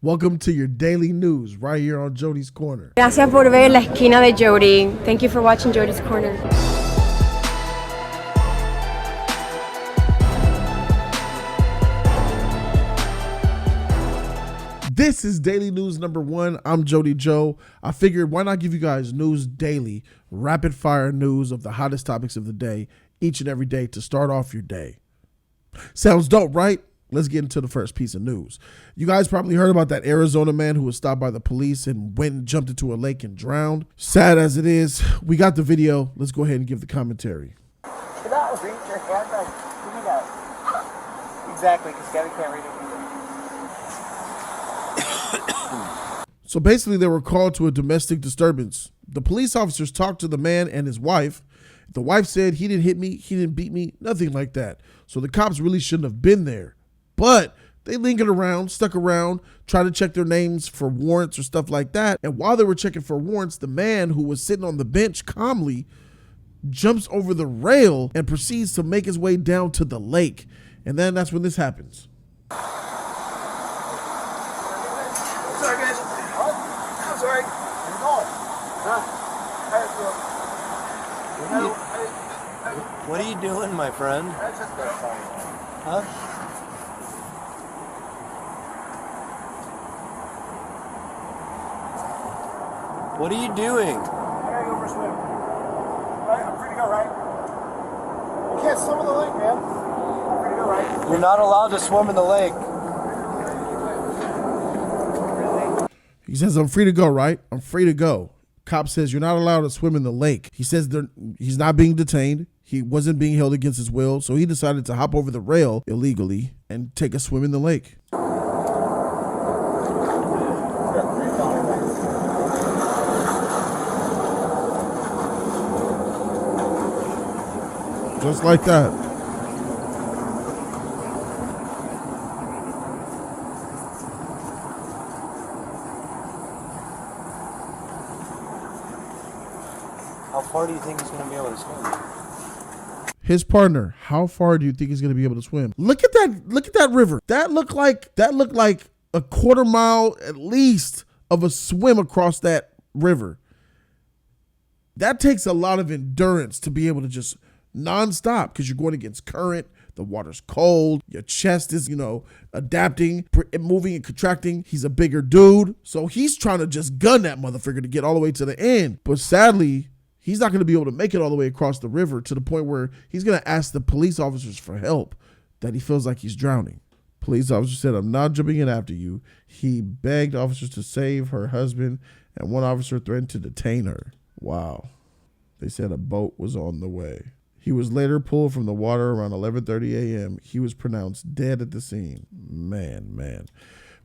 Welcome to your daily news right here on Jody's Corner. Gracias por ver la esquina de Jody. Thank you for watching Jody's Corner. This is Daily News number 1. I'm Jody Joe. I figured why not give you guys news daily, rapid fire news of the hottest topics of the day, each and every day to start off your day. Sounds dope, right? Let's get into the first piece of news. You guys probably heard about that Arizona man who was stopped by the police and went and jumped into a lake and drowned. Sad as it is, we got the video. Let's go ahead and give the commentary. Should I read your hand? Give me that. Exactly, because Gavin can't read it either. So basically they were called to a domestic disturbance. The police officers talked to the man and his wife. The wife said he didn't hit me, he didn't beat me, nothing like that. So the cops really shouldn't have been there. But they lingered around, stuck around, tried to check their names for warrants or stuff like that. And while they were checking for warrants, the man who was sitting on the bench calmly jumps over the rail and proceeds to make his way down to the lake. And then that's when this happens. Sorry, guys. What? I'm sorry. Where you going? Huh? What are you doing, my friend? That's just fine. Huh? What are you doing? I gotta go for a swim. Right? I'm free to go, right? You can't swim in the lake, man. I'm free to go, right? You're not allowed to swim in the lake. He says, I'm free to go, right? I'm free to go. Cop says, you're not allowed to swim in the lake. He says he's not being detained. He wasn't being held against his will. So he decided to hop over the rail illegally and take a swim in the lake. Just like that. How far do you think he's going to be able to swim? His partner, how far do you think he's going to be able to swim? Look at that river. That looked like a quarter mile at least of a swim across that river. That takes a lot of endurance to be able to just nonstop, because you're going against current. The water's cold. Your chest is, adapting, moving and contracting. He's a bigger dude. So he's trying to just gun that motherfucker to get all the way to the end. But sadly, he's not going to be able to make it all the way across the river to the point where he's going to ask the police officers for help, that he feels like he's drowning. Police officer said, I'm not jumping in after you. He begged officers to save her husband, and one officer threatened to detain her. Wow. They said a boat was on the way. He was later pulled from the water around 11:30 a.m. He was pronounced dead at the scene. Man.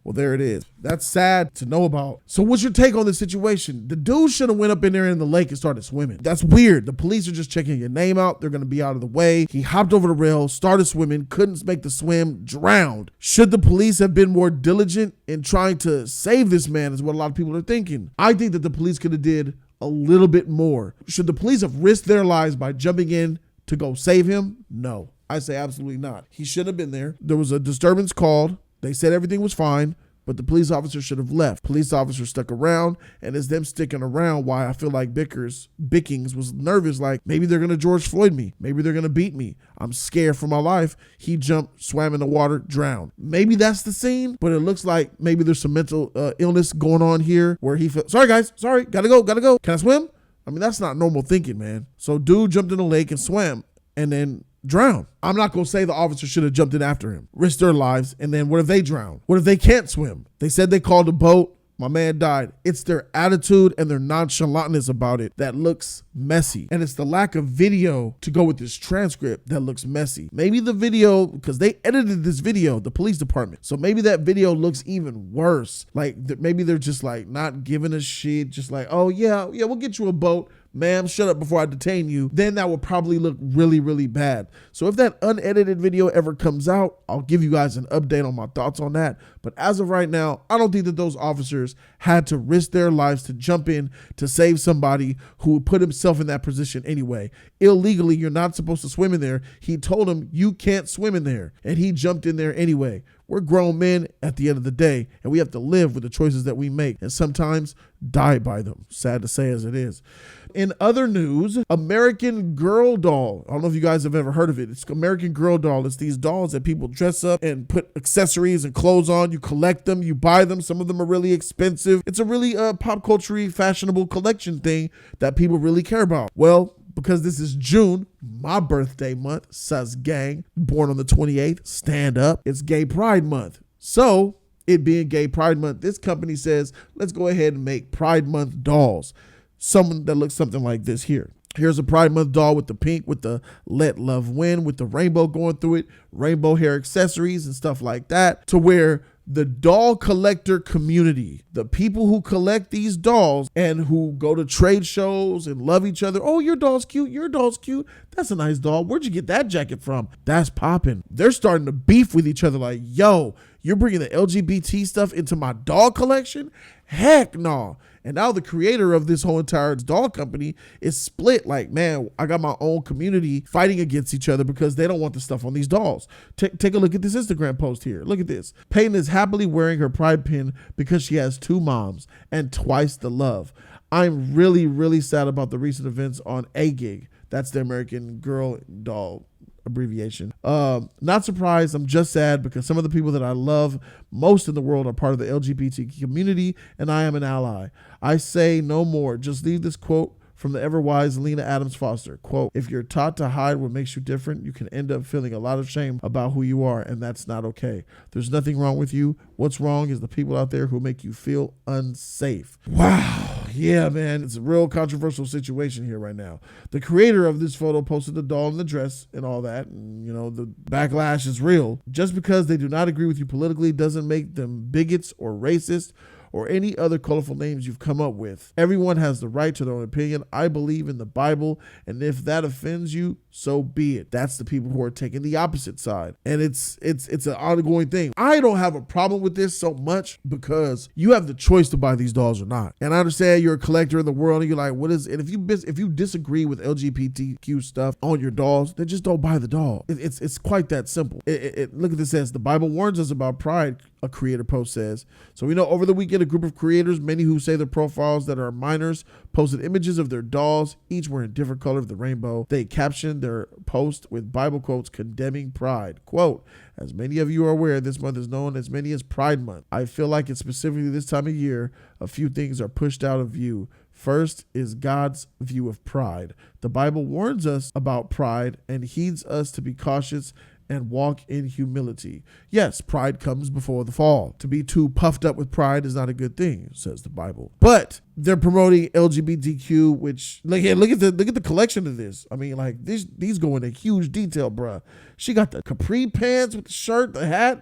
Well, there it is. That's sad to know about. So what's your take on this situation? The dude should have went up in there in the lake and started swimming. That's weird. The police are just checking your name out. They're going to be out of the way. He hopped over the rail, started swimming, couldn't make the swim, drowned. Should the police have been more diligent in trying to save this man is what a lot of people are thinking. I think that the police could have did a little bit more. Should the police have risked their lives by jumping in to go save him? No, I say absolutely not. He shouldn't have been there. There was a disturbance called. They said everything was fine, but the police officer should have left. Police officer stuck around, and it's them sticking around why I feel like Bickings was nervous, like maybe they're going to George Floyd me. Maybe they're going to beat me. I'm scared for my life. He jumped, swam in the water, drowned. Maybe that's the scene, but it looks like maybe there's some mental illness going on here where he felt, sorry guys, sorry, gotta go. Can I swim? I mean, that's not normal thinking, man. So dude jumped in the lake and swam and then drowned. I'm not going to say the officer should have jumped in after him, risked their lives, and then what if they drown? What if they can't swim? They said they called a boat. My man died. It's their attitude and their nonchalantness about it that looks messy. And it's the lack of video to go with this transcript that looks messy. Maybe the video, because they edited this video, the police department. So maybe that video looks even worse. Like maybe they're just like not giving a shit. Just like, oh yeah, we'll get you a boat. Ma'am, shut up before I detain you. Then that will probably look really, really bad. So if that unedited video ever comes out, I'll give you guys an update on my thoughts on that. But as of right now, I don't think that those officers had to risk their lives to jump in to save somebody who would put himself in that position anyway. Illegally, you're not supposed to swim in there. He told him you can't swim in there, and he jumped in there anyway. We're grown men at the end of the day, and we have to live with the choices that we make and sometimes die by them. Sad to say as it is. In other news, American Girl doll. I don't know if you guys have ever heard of it. It's American Girl doll. It's these dolls that people dress up and put accessories and clothes on. You collect them, you buy them. Some of them are really expensive. It's a really pop culture fashionable collection thing that people really care about. Well, because this is June, my birthday month, sus gang, born on the 28th, stand up. It's Gay Pride Month. So, it being Gay Pride Month, this company says, let's go ahead and make Pride Month dolls. Someone that looks something like this here. Here's a Pride Month doll with the pink, with the Let Love Win, with the rainbow going through it, rainbow hair accessories and stuff like that, to where the doll collector community, the people who collect these dolls and who go to trade shows and love each other. Oh, your doll's cute. Your doll's cute. That's a nice doll. Where'd you get that jacket from? That's popping. They're starting to beef with each other like, yo, you're bringing the LGBT stuff into my doll collection? Heck no. And now the creator of this whole entire doll company is split. Like, man, I got my own community fighting against each other because they don't want the stuff on these dolls. Take a look at this Instagram post here. Look at this. Peyton is happily wearing her pride pin because she has 2 moms and twice the love. I'm really, really sad about the recent events on AGIG. That's the American Girl doll abbreviation. Not surprised. I'm just sad because some of the people that I love most in the world are part of the LGBT community, and I am an ally. I say no more. Just leave this quote from the ever-wise Lena Adams Foster. Quote, if you're taught to hide what makes you different, you can end up feeling a lot of shame about who you are, and that's not okay. There's nothing wrong with you. What's wrong is the people out there who make you feel unsafe. Wow. Yeah, man, it's a real controversial situation here right now. The creator of this photo posted the doll in the dress and all that, and, you know, the backlash is real. Just because they do not agree with you politically doesn't make them bigots or racist or any other colorful names you've come up with. Everyone has the right to their own opinion. I believe in the Bible, and if that offends you, so be it. That's the people who are taking the opposite side. And it's an ongoing thing. I don't have a problem with this so much because you have the choice to buy these dolls or not. And I understand you're a collector in the world and you're like, what is it? And if you disagree with LGBTQ stuff on your dolls, then just don't buy the doll. It's quite that simple. Look at this. Says the Bible warns us about pride, a creator post says. So we know over the weekend, a group of creators, many who say their profiles that are minors, posted images of their dolls, each wearing different color of the rainbow. They captioned their post with Bible quotes condemning pride. Quote, as many of you are aware, this month is known as many as Pride Month. I feel like it's specifically this time of year, a few things are pushed out of view. First is God's view of pride. The Bible warns us about pride and heeds us to be cautious and walk in humility. Yes, pride comes before the fall. To be too puffed up with pride is not a good thing, says the Bible. But they're promoting LGBTQ, which look at the collection of this. I mean, like these go into huge detail, bruh. She got the capri pants with the shirt, the hat,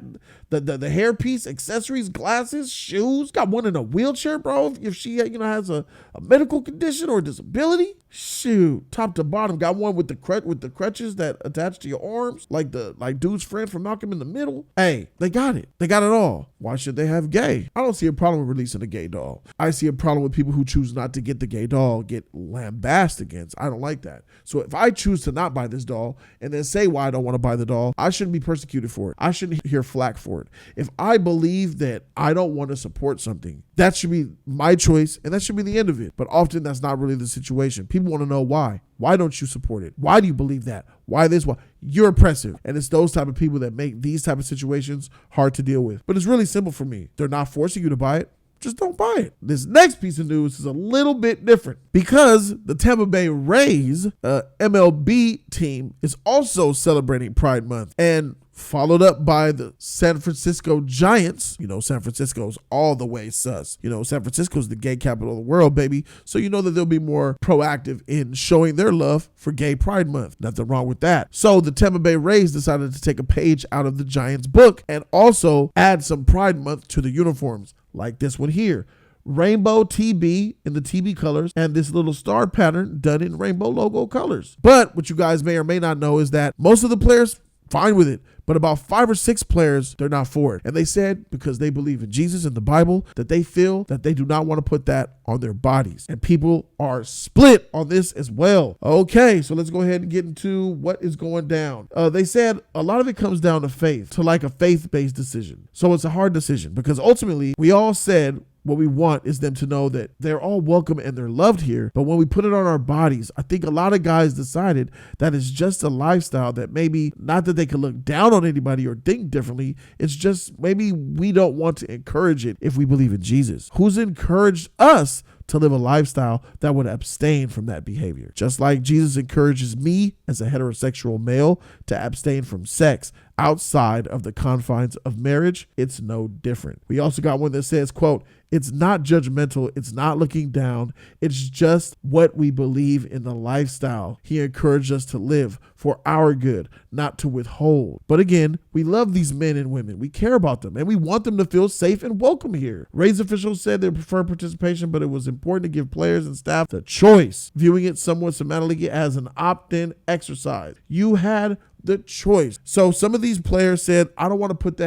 the hairpiece, accessories, glasses, shoes. Got one in a wheelchair, bro. If she has a medical condition or a disability, shoot, top to bottom. Got one with the crutches that attach to your arms, like dude's friend from Malcolm in the Middle. Hey, they got it. They got it all. Why should they have gay? I don't see a problem with releasing a gay doll. I see a problem with people who choose not to get the gay doll get lambasted against. I don't like that. So if I choose to not buy this doll and then say why I don't want to buy the doll, I shouldn't be persecuted for it. I shouldn't hear flack for it. If I believe that I don't want to support something, that should be my choice and that should be the end of it. But often that's not really the situation. People want to know why. Why don't you support it? Why do you believe that? Why this? Why? You're oppressive. And it's those type of people that make these type of situations hard to deal with. But it's really simple for me. They're not forcing you to buy it. Just don't buy it. This next piece of news is a little bit different because the Tampa Bay Rays, MLB team, is also celebrating Pride Month and followed up by the San Francisco Giants. You know, San Francisco's all the way sus. You know, San Francisco's the gay capital of the world, baby. So you know that they'll be more proactive in showing their love for Gay Pride Month. Nothing wrong with that. So the Tampa Bay Rays decided to take a page out of the Giants book and also add some Pride Month to the uniforms, like this one here. Rainbow TB in the TB colors and this little star pattern done in rainbow logo colors. But what you guys may or may not know is that most of the players fine with it. But about 5 or 6 players, they're not for it. And they said because they believe in Jesus and the Bible, that they feel that they do not want to put that on their bodies. And people are split on this as well. Okay, so let's go ahead and get into what is going down. They said a lot of it comes down to faith, to like a faith-based decision. So it's a hard decision because ultimately we all said what we want is them to know that they're all welcome and they're loved here. But when we put it on our bodies, I think a lot of guys decided that it's just a lifestyle that maybe not that they can look down on anybody or think differently. It's just maybe we don't want to encourage it if we believe in Jesus, who's encouraged us to live a lifestyle that would abstain from that behavior. Just like Jesus encourages me as a heterosexual male to abstain from sex outside of the confines of marriage, it's no different. We also got one that says, quote, it's not judgmental. It's not looking down. It's just what we believe in the lifestyle he encouraged us to live for our good, not to withhold. But again, we love these men and women. We care about them and we want them to feel safe and welcome here. Rays officials said they prefer participation, but it was important to give players and staff the choice, viewing it somewhat semantically as an opt-in exercise. You had the choice. So some of these players said, I don't want to put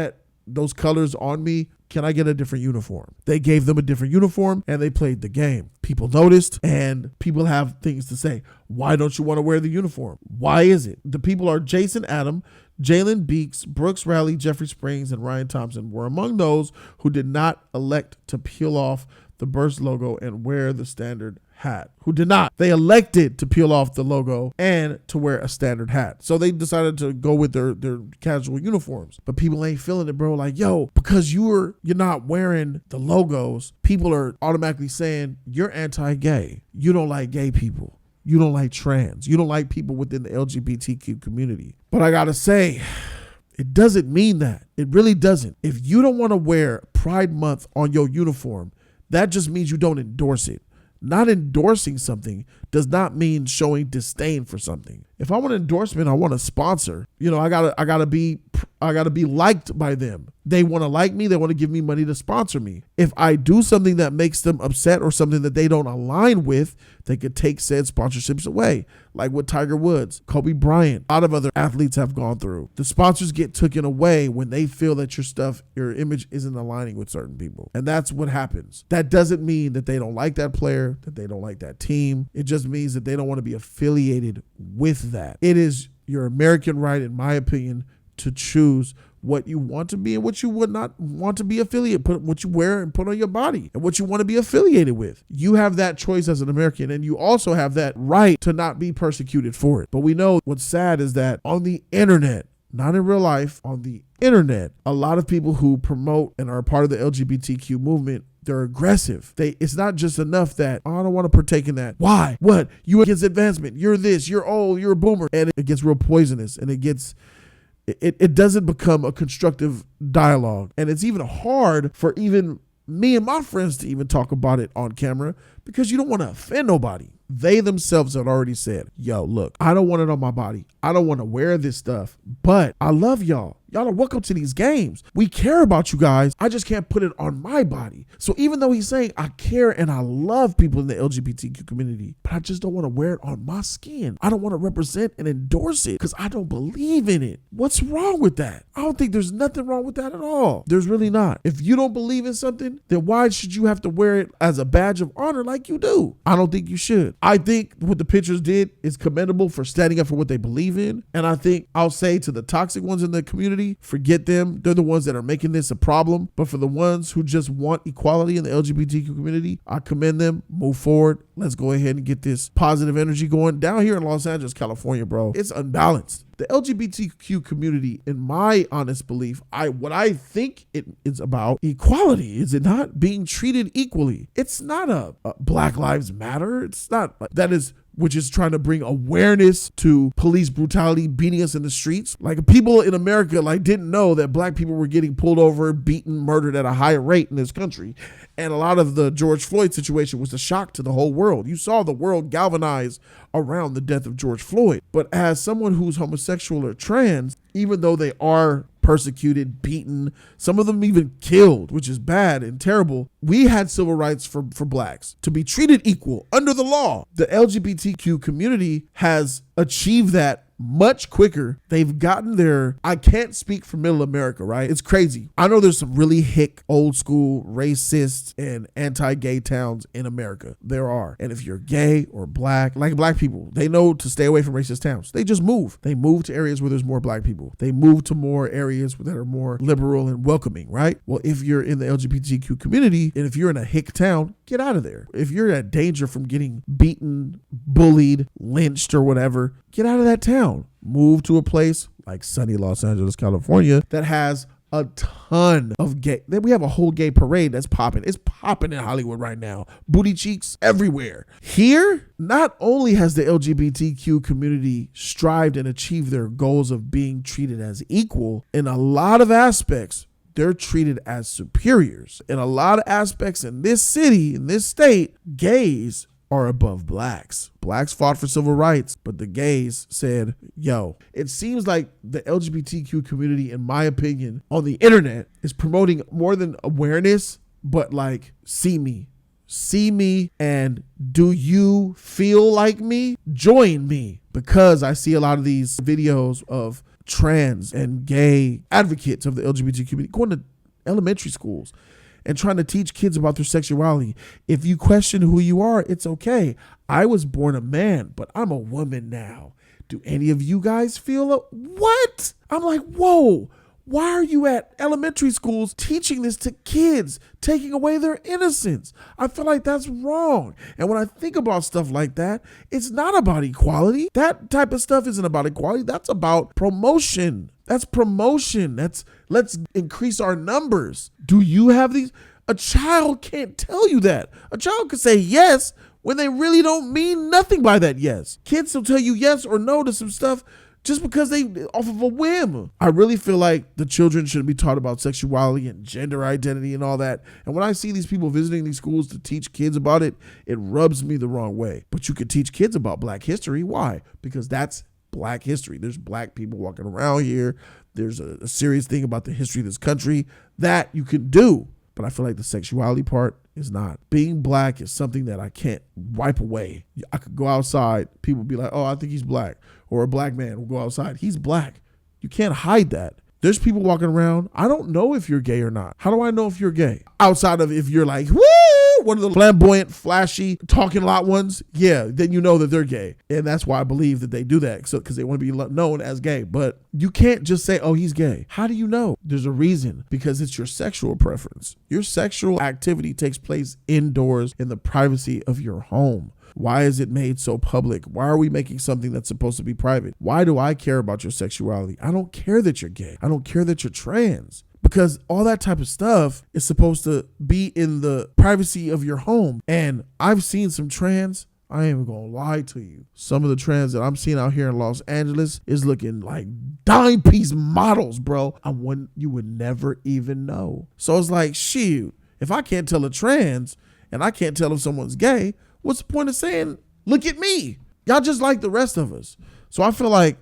those colors on me. Can I get a different uniform? They gave them a different uniform and they played the game. People noticed and people have things to say. Why don't you want to wear the uniform? Why is it? The people are Jason Adam, Jalen Beeks, Brooks Raleigh, Jeffrey Springs, and Ryan Thompson were among those who did not elect to peel off the Burst logo and wear the standard hat. Who did not? They elected to peel off the logo and to wear a standard hat. So they decided to go with their casual uniforms. But people ain't feeling it, bro. Like, yo, because you're not wearing the logos, people are automatically saying you're anti-gay. You don't like gay people. You don't like trans. You don't like people within the LGBTQ community. But I gotta say, it doesn't mean that. It really doesn't. If you don't want to wear Pride Month on your uniform, that just means you don't endorse it. Not endorsing something does not mean showing disdain for something. If I want an endorsement, I want a sponsor. I gotta be liked by them. They want to like me. They want to give me money to sponsor me. If I do something that makes them upset or something that they don't align with, they could take said sponsorships away. Like what Tiger Woods, Kobe Bryant, a lot of other athletes have gone through. The sponsors get taken away when they feel that your image isn't aligning with certain people. And that's what happens. That doesn't mean that they don't like that player, that they don't like that team. It just means that they don't want to be affiliated with that. It is your American right, in my opinion, to choose what you want to be and what you would not want to be affiliated, put what you wear and put on your body and what you want to be affiliated with. You have that choice as an American, and you also have that right to not be persecuted for it. But we know what's sad is that on the internet, not in real life, on the internet, a lot of people who promote and are part of the LGBTQ movement, they're aggressive. It's not just enough that, I don't want to partake in that. Why? What? You against advancement. You're this, you're old, you're a boomer. And it gets real poisonous, and it doesn't become a constructive dialogue. And it's even hard for even me and my friends to even talk about it on camera because you don't want to offend nobody. They themselves had already said, yo, look, I don't want it on my body. I don't want to wear this stuff, but I love y'all. Y'all are welcome to these games. We care about you guys. I just can't put it on my body. So even though he's saying I care and I love people in the LGBTQ community, but I just don't want to wear it on my skin. I don't want to represent and endorse it because I don't believe in it. What's wrong with that? I don't think there's nothing wrong with that at all. There's really not. If you don't believe in something, then why should you have to wear it as a badge of honor like you do? I don't think you should. I think what the pitchers did is commendable for standing up for what they believe in. And I think I'll say to the toxic ones in the community, forget them. They're the ones that are making this a problem. But for the ones who just want equality in the LGBTQ community, I commend them. Move forward. Let's go ahead and get this positive energy going. Down here in Los Angeles, California, bro, it's unbalanced. The LGBTQ community, in my honest belief, what I think it is about equality. Is it not? Being treated equally. It's not a Black Lives Matter. It's not that is, which is trying to bring awareness to police brutality, beating us in the streets. Like, people in America didn't know that black people were getting pulled over, beaten, murdered at a high rate in this country. And a lot of the George Floyd situation was a shock to the whole world. You saw the world galvanize around the death of George Floyd. But as someone who's homosexual or trans, even though they are persecuted, beaten, some of them even killed, which is bad and terrible, we had civil rights for blacks to be treated equal under the law. The LGBTQ community has achieved that much quicker. They've gotten there. I can't speak for middle America, right? It's crazy. I know there's some really hick, old school, racist, and anti-gay towns in America. There are. And if you're gay or black, like black people, they know to stay away from racist towns. They just move. They move to areas where there's more black people. They move to more areas that are more liberal and welcoming, right? Well, if you're in the LGBTQ community and if you're in a hick town, get out of there. If you're at danger from getting beaten, bullied, lynched, or whatever, get out of that town. Move to a place like sunny Los Angeles, California, that has a ton of gay. We have a whole gay parade that's popping. It's popping in Hollywood right now. Booty cheeks everywhere. Here, not only has the LGBTQ community strived and achieved their goals of being treated as equal, in a lot of aspects, they're treated as superiors. In a lot of aspects in this city, in this state, gays are above blacks. Blacks fought for civil rights, but the gays said, yo, it seems like the LGBTQ community, in my opinion, on the internet is promoting more than awareness, but like, see me, and do you feel like me? Join me. Because I see a lot of these videos of trans and gay advocates of the LGBT community going to elementary schools and trying to teach kids about their sexuality. If you question who you are, it's okay. I was born a man, but I'm a woman now. Do any of you guys feel what? I'm like, whoa, why are you at elementary schools teaching this to kids, taking away their innocence? I feel like that's wrong. And when I think about stuff like that, it's not about equality. That type of stuff isn't about equality. That's about promotion. That's promotion. Let's increase our numbers. Do you have these? A child can't tell you that. A child could say yes when they really don't mean nothing by that yes. Kids will tell you yes or no to some stuff just because they off of a whim. I really feel like the children should be taught about sexuality and gender identity and all that. And when I see these people visiting these schools to teach kids about it, it rubs me the wrong way. But you could teach kids about Black history. Why? Because that's Black history. There's Black people walking around here. There's a serious thing about the history of this country that you can do. But I feel like the sexuality part is not. Being Black is something that I can't wipe away. I could go outside. People be like, oh, I think he's Black. Or a Black man will go outside. He's Black. You can't hide that. There's people walking around. I don't know if you're gay or not. How do I know if you're gay? Outside of if you're like, woo, one of the flamboyant, flashy, talking a lot ones, yeah, then you know that they're gay. And that's why I believe that they do that, because they want to be known as gay. But you can't just say, oh, he's gay. How do you know? There's a reason, because it's your sexual preference. Your sexual activity takes place indoors in the privacy of your home. Why is it made so public? Why are we making something that's supposed to be private? Why do I care about your sexuality? I don't care that you're gay. I don't care that you're trans. Because all that type of stuff is supposed to be in the privacy of your home. And I've seen some trans, I ain't even gonna lie to you. Some of the trans that I'm seeing out here in Los Angeles is looking like dime piece models, bro. You would never even know. So it's like, shoot, if I can't tell a trans and I can't tell if someone's gay, what's the point of saying, look at me? Y'all just like the rest of us. So I feel like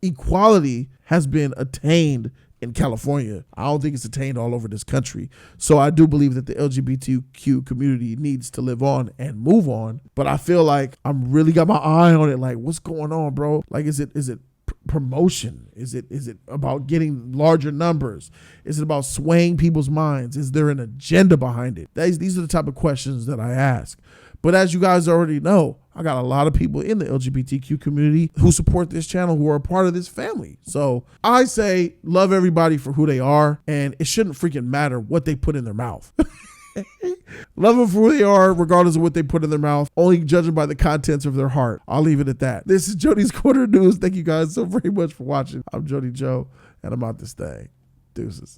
equality has been attained in California. I don't think it's attained all over this country. So I do believe that the LGBTQ community needs to live on and move on. But I feel like I'm really got my eye on it. Like, what's going on, bro? Like, is it promotion? Is it about getting larger numbers? Is it about swaying people's minds? Is there an agenda behind it? These are the type of questions that I ask. But as you guys already know, I got a lot of people in the LGBTQ community who support this channel, who are a part of this family. So I say love everybody for who they are, and it shouldn't freaking matter what they put in their mouth. Love them for who they are, regardless of what they put in their mouth, only judging by the contents of their heart. I'll leave it at that. This is Jody's Corner News. Thank you guys so very much for watching. I'm Jody Joe, and I'm out this thing. Deuces.